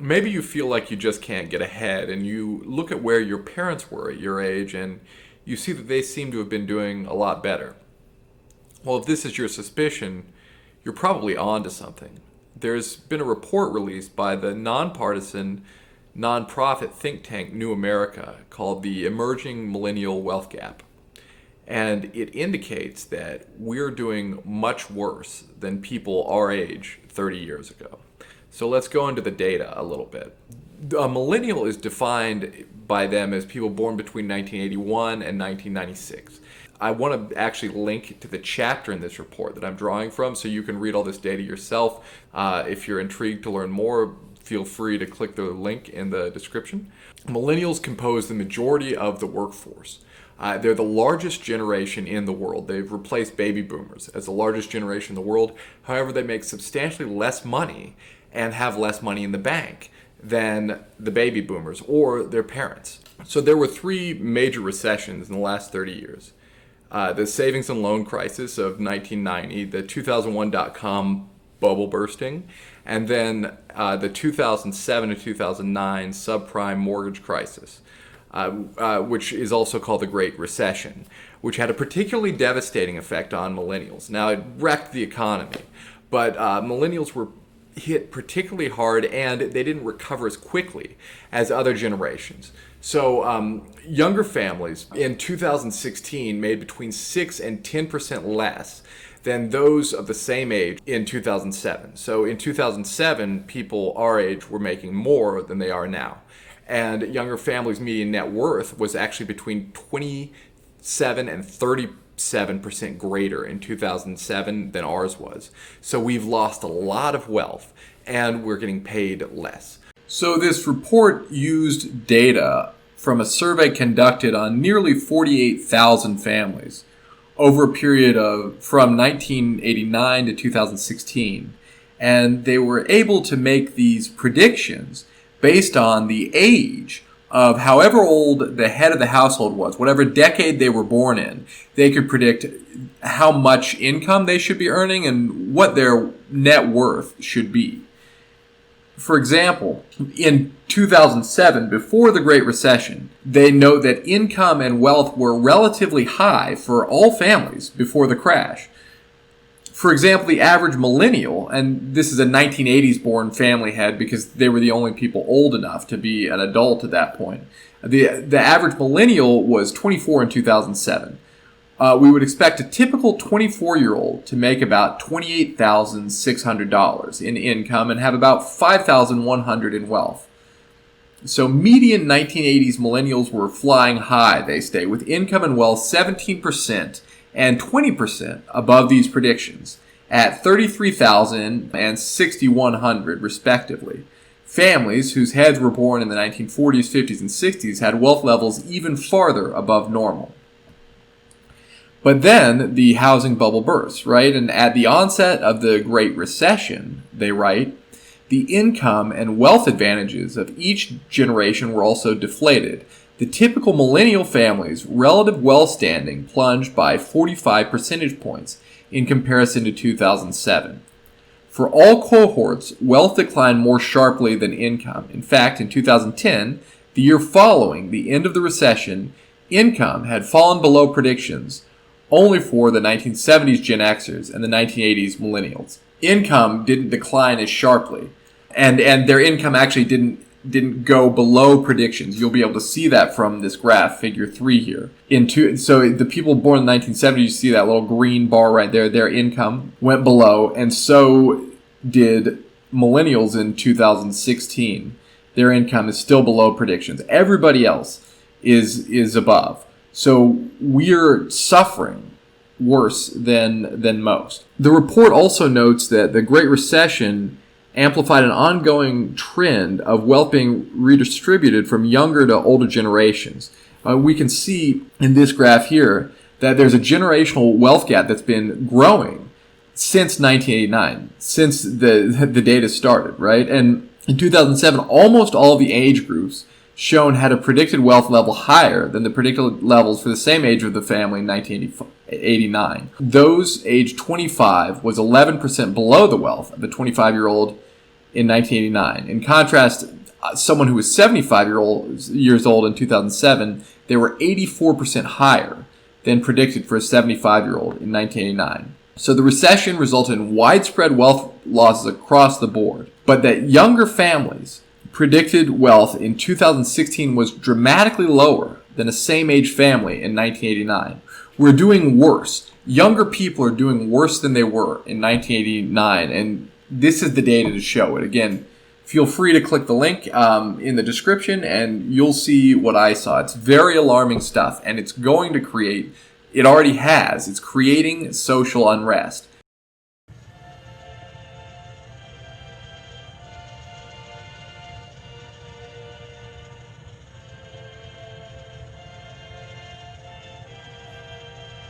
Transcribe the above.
Maybe you feel like you just can't get ahead, and you look at where your parents were at your age, and you see that they seem to have been doing a lot better. Well, if this is your suspicion, you're probably on to something. There's been a report released by the nonpartisan, nonprofit think tank New America called the Emerging Millennial Wealth Gap. And it indicates that we're doing much worse than people our age 30 years ago. So let's go into the data a little bit. A millennial is defined by them as people born between 1981 and 1996. I want to actually link to the chapter in this report that I'm drawing from so you can read all this data yourself. If you're intrigued to learn more, feel free to click the link in the description. Millennials compose the majority of the workforce. They're the largest generation in the world. They've replaced baby boomers as the largest generation in the world. However, they make substantially less money and have less money in the bank than the baby boomers or their parents. So there were three major recessions in the last 30 years. The savings and loan crisis of 1990, the 2001 dot-com bubble bursting, and then the 2007 to 2009 subprime mortgage crisis, which is also called the Great Recession, which had a particularly devastating effect on millennials. Now, it wrecked the economy, but millennials were hit particularly hard, and they didn't recover as quickly as other generations. So younger families in 2016 made between 6 and 10% less than those of the same age in 2007. So in 2007, people our age were making more than they are now. And younger families' median net worth was actually between 27 and 37% greater in 2007 than ours was. So we've lost a lot of wealth, and we're getting paid less. So this report used data from a survey conducted on nearly 48,000 families over a period of from 1989 to 2016. And they were able to make these predictions based on the age of however old the head of the household was, whatever decade they were born in. They could predict how much income they should be earning and what their net worth should be. For example, in 2007, before the Great Recession, they note that income and wealth were relatively high for all families before the crash. For example, the average millennial, and this is a 1980s born family head because they were the only people old enough to be an adult at that point. The average millennial was 24 in 2007. We would expect a typical 24-year-old to make about $28,600 in income and have about $5,100 in wealth. So median 1980s millennials were flying high, they say, with income and wealth 17% and 20% above these predictions at $33,000 and $6,100 respectively. Families whose heads were born in the 1940s, 50s, and 60s had wealth levels even farther above normal. But then the housing bubble burst, right? And at the onset of the Great Recession, they write, the income and wealth advantages of each generation were also deflated. The typical millennial family's relative wealth standing plunged by 45 percentage points in comparison to 2007. For all cohorts, wealth declined more sharply than income. In fact, in 2010, the year following the end of the recession, income had fallen below predictions only for the 1970s Gen Xers and the 1980s millennials. Income didn't decline as sharply, and their income actually didn't go below predictions. You'll be able to see that from this graph, figure 3 here. So the people born in the 1970s, you see that little green bar right there, their income went below, and so did millennials in 2016. Their income is still below predictions. Everybody else is above. So we're suffering worse than most. The report also notes that the Great Recession amplified an ongoing trend of wealth being redistributed from younger to older generations. We can see in this graph here that there's a generational wealth gap that's been growing since 1989, since the data started, right? And in 2007, almost all of the age groups shown had a predicted wealth level higher than the predicted levels for the same age of the family in 1989. Those age 25 was 11% below the wealth of the 25-year-old in 1989. In contrast, someone who was 75 years old in 2007, they were 84% higher than predicted for a 75-year-old in 1989. So the recession resulted in widespread wealth losses across the board, but that younger families predicted wealth in 2016 was dramatically lower than a same-age family in 1989. We're doing worse. Younger people are doing worse than they were in 1989, and this is the data to show it. Again, feel free to click the link in the description and you'll see what I saw. It's very alarming stuff, and it's going to create, it already has, it's creating social unrest.